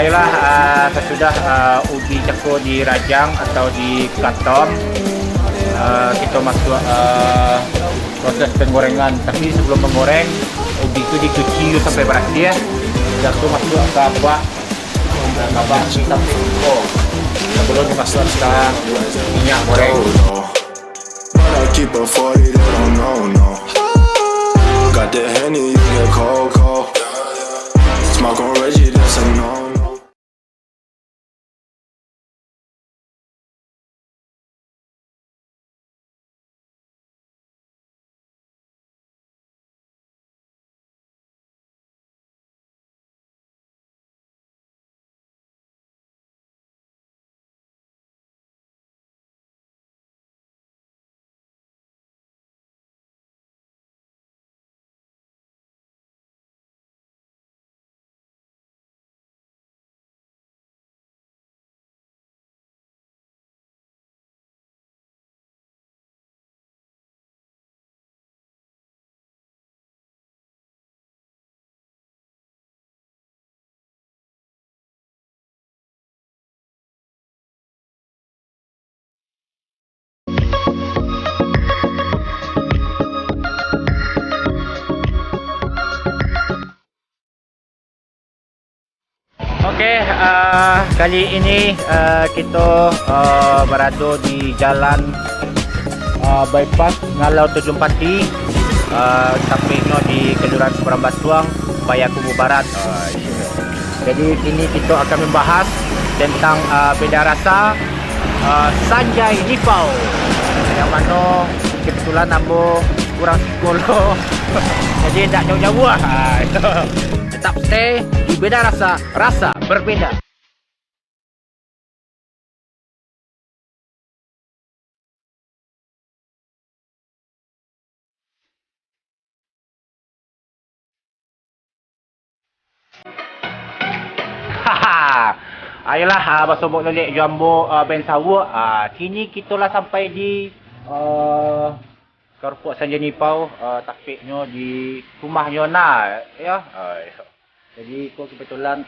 Ayolah, sesudah ubi ceko dirajang atau di karton, kita masuk proses penggorengan. Tapi sebelum menggoreng, ubi itu dicuci sampai bersih ya. Sudah itu masuk ke kabak tapi sebelum dimasukkan ke minyak goreng. Keep a 40, they don't know, no. Got the Henny, you get cold, cold. Smoke on Reggie, that's a no-no. Oke, kali ini kita berada di jalan bypass Ngalau Tanjung Pati, sampingnya di Kelurahan Seberang Batuang, Payakumbuh Barat. Jadi kini kita akan membahas tentang beda rasa Sanjay Nipau, yang mana kebetulan ambo kurang sekolah, jadi tak jauh-jauh lah. Tetap stay di beda rasa, rasa berbeda. Haha, ayolah bersobok lelek Jumbo Ben Sawo. Kini kita lah sampai di Kerpuk Sanjay Nipau, tapiknya di rumahnya nak ya. Jadi kebetulan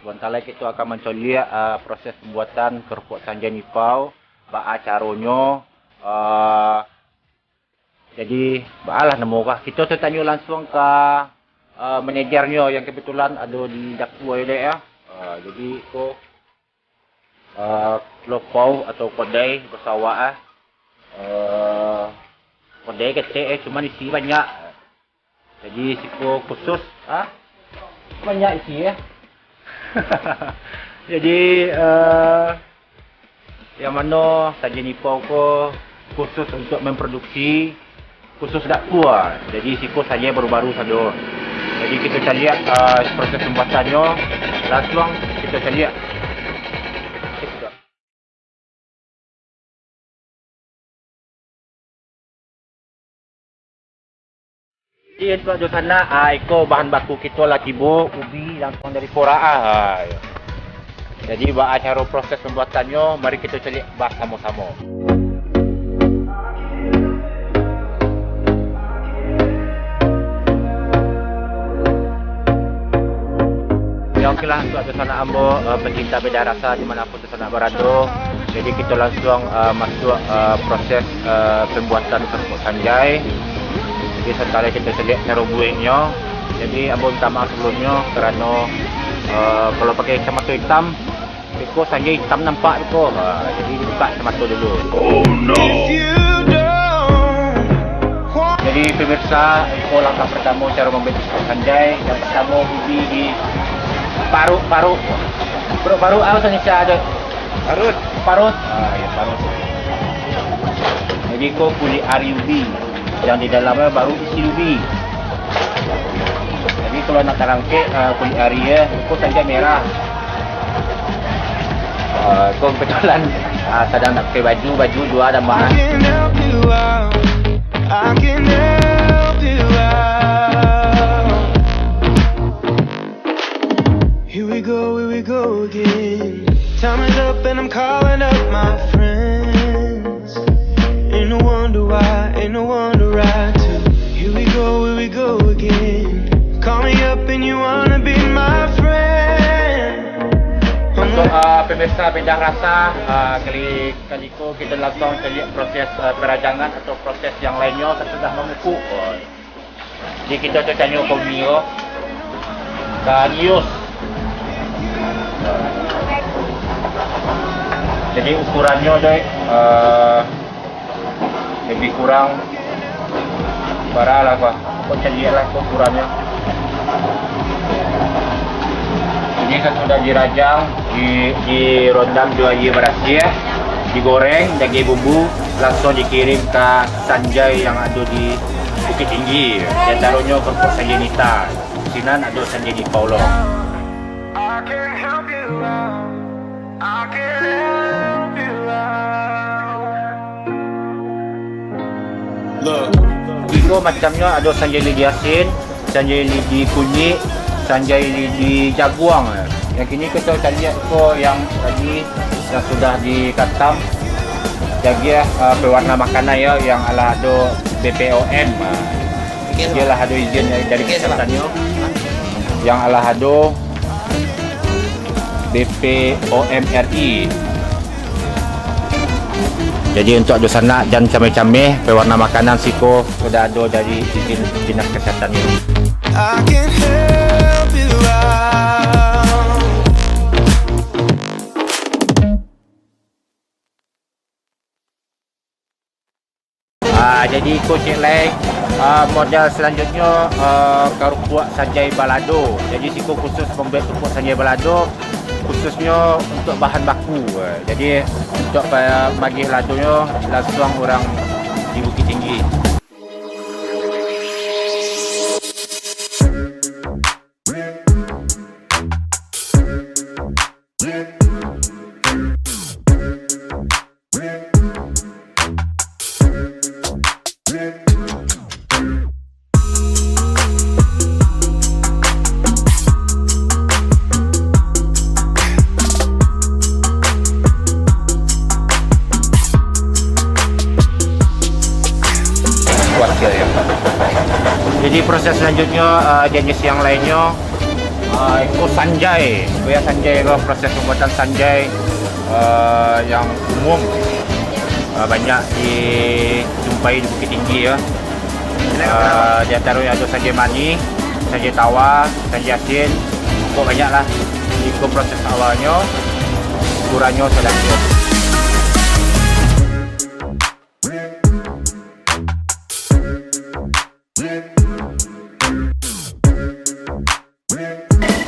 sebentar lagi kita akan mencolik proses pembuatan kerupuk Sanjay Nipau, baa caranya. Jadi baalah nemu kah kita tanya langsung ke manajernya yang kebetulan ada di Daku ya. Jadi ko lopau atau kodai bersawak kodai kecil cuma isi banyak. Jadi siku khusus banyak isi ya. Jadi yang mana Sanjay Nipau ko khusus untuk memproduksi khusus Daku. Jadi siku saja baru-baru saja. Jadi kita lihat proses pembuatannya langsung kita lihat. Di sebelah sana iko bahan baku kita lah tibu ubi langsung dari Korea. Jadi cara proses pembuatannya mari kita lihat bahas sama-sama. Ya okey lah, untuk sana ambo pencinta beda rasa dimanapun sana berada. Jadi kita langsung masuk proses pembuatan kerupuk Sanjay. Jadi setelah kita lihat cara buatnya. Jadi ambo minta maaf sebelumnya kerana kalau pakai kacamata hitam, Eko Sanjay hitam nampak Eko. Jadi buka kacamata dulu. Oh no. Jadi pemirsa, Eko langkah pertama cara membuat kerupuk Sanjay. Yang pertama ubi di parut. Bro, parut apa Indonesia ada? Parut. Ya parut. Jadi Eko kulit ari ubi. Yang di dalamnya baru isi ubi. Jadi kalau nak terangkit kulit ari ya, itu saja merah. Kau kebetulan sedang nak pakai baju dua ada mah. Here we go again. Time is up and I'm calling up my friends. Ain't no wonder why, ain't no wonder I too. Here we go again. Call me up and you wanna be my friend. pemirsa Beda Rasa, kali ko kita langsung lihat proses perajangan atau proses yang lainnya sesudah memukul. Jadi kita tanya ke Mio, Kanius. Jadi ukurannya deh lebih kurang parah lah pak. Kok carilah ukurannya. Ini kan sudah dirajang, dirondam 2 jam berasnya, digoreng, daging bumbu, langsung dikirim ke Sanjay yang ada di Bukit Tinggi. Dia taruhnya ke Port Sanjay Nita. Sinan ada Sanjay di Paulo. Iko macamnya ada Sanjay di Yasin, Sanjay di Kunyi, Sanjay di Jaguang. Yang kini kita lihat ko yang tadi yang sudah dikatam. Jadi pewarna makanan ya yang ala ada BPOM. Dia lah ada izin dari kesehatannya. Yang ala ada BPOM RI. Jadi untuk ada sana dan cameh-cameh pewarna makanan siko sudah ada dari izin dinas kesehatan ini. I can help you out. Jadi ikut cek lain model selanjutnya Karupuak Sanjay Balado. Jadi siko khusus membuat Karupuak Sanjay Balado khususnya untuk bahan baku. Jadi untuk bagi ladonya langsung orang di Bukit Tinggi. Jadi proses selanjutnya jenis yang lainnya itu Sanjay. Ya Sanjay itu proses pembuatan Sanjay yang umum banyak dijumpai di Bukit Tinggi ya. Di antaranya ada Sanjay Mani, Sanjay Tawa, Sanjay Yasin, kok banyak lah. Itu proses awalnya, ukurannya sedang cukup.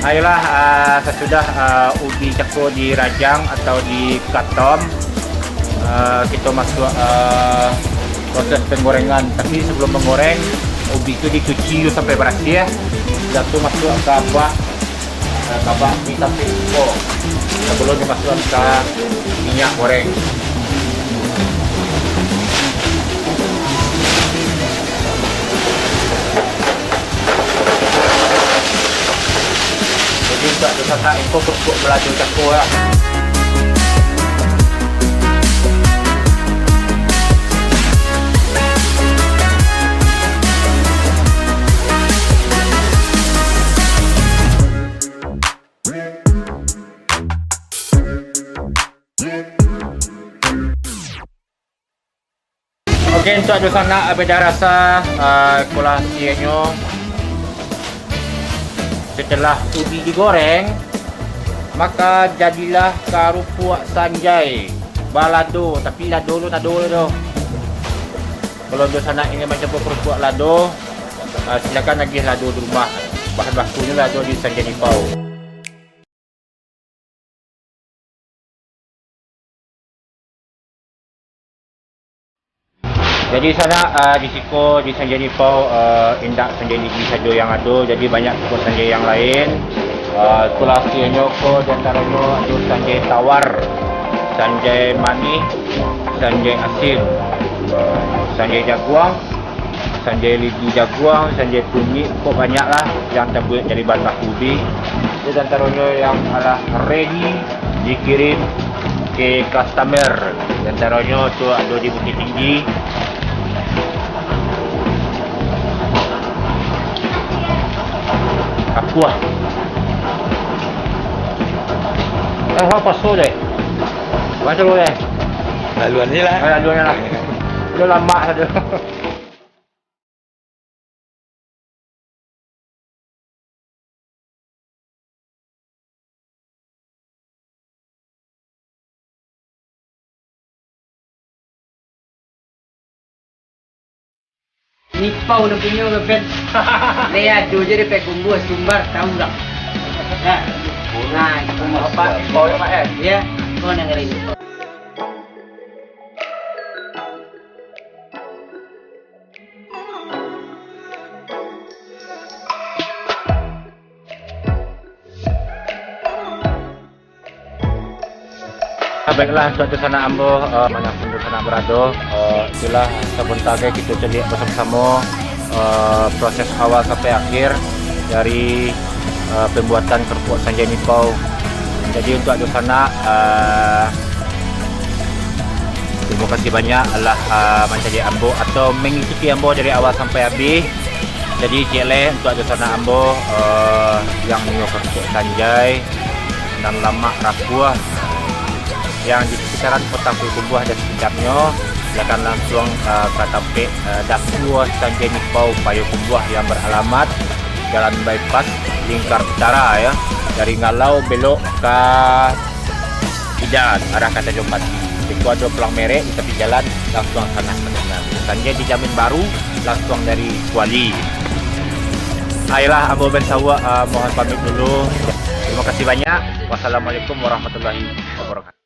Ayolah sesudah ubi ceko dirajang atau dikatom, kita masuk proses penggorengan. Tapi sebelum menggoreng, ubi itu dicuci sampai bersih ya. Sudah itu masuk ke kabak hitam teko sebelum dimasukkan ke minyak goreng. Juga dosa itu kerupuk belado ceko lah. Oke, untuk dosa nak Beda Rasa kolasinya. Setelah ubi digoreng, maka jadilah Karupuak Sanjay Balado. Tapi lado lu tu. Kalau di sana ingin mencoba kerupuak lado, silakan lagi lado di rumah. Bahan bakunya lado di Sanjay Nipau. Jadi sana di siko di Sanjay Nipau indak Sanjay Ligi saja yang ada, jadi banyak toko Sanjay yang lain. Itulah hasilnya ko di antaranya ada Sanjay Tawar, Sanjay Mani, Sanjay Asin, Sanjay Jaguang, Sanjay Ligi Jaguang, Sanjay Kunyi, kok banyak lah yang terbuat dari bahan baku ubi. Itu di antaranya yang adalah ready dikirim ke customer. Di antaranya tu ada di Bukit Tinggi. Kapuah. Pasok deh. Masuk deh. Laluan aja lah. Laluannya lah. Udah lama saja. Nipau na punya bebet. Leha do je dekat kumbu sumbar tahu tak? Ya. Nah, kumbu apa? Bau yang mana? Ya, kau nak ngeri. Baiklah, suatu sana ambo manapun di sana berada, itulah sebentar kita celiak bersama-sama proses awal sampai akhir dari pembuatan kerupuk Sanjay Nipau. Jadi untuk di sana terima kasih banyak Allah mencari ambo atau mengikuti ambo dari awal sampai habis. Jadi cile untuk di sana ambo yang nyo kerupuk Sanjay dan lama rapuah yang di sekitaran kota Kumbuah dan sekitarnya, silakan langsung ke tampik Dapur Sanjay Nipau Payo Kumbuah yang beralamat Jalan Bypass Lingkar Utara ya, dari Ngalau belok ke Idan arah kata Jompati. Itu ada pelang merek di tepi jalan, langsung sana mendengar. Sanjay dijamin baru langsung dari Kuali. Ayolah Ambo Ben Sawa mohon pamit dulu. Terima kasih banyak. Wassalamualaikum warahmatullahi wabarakatuh.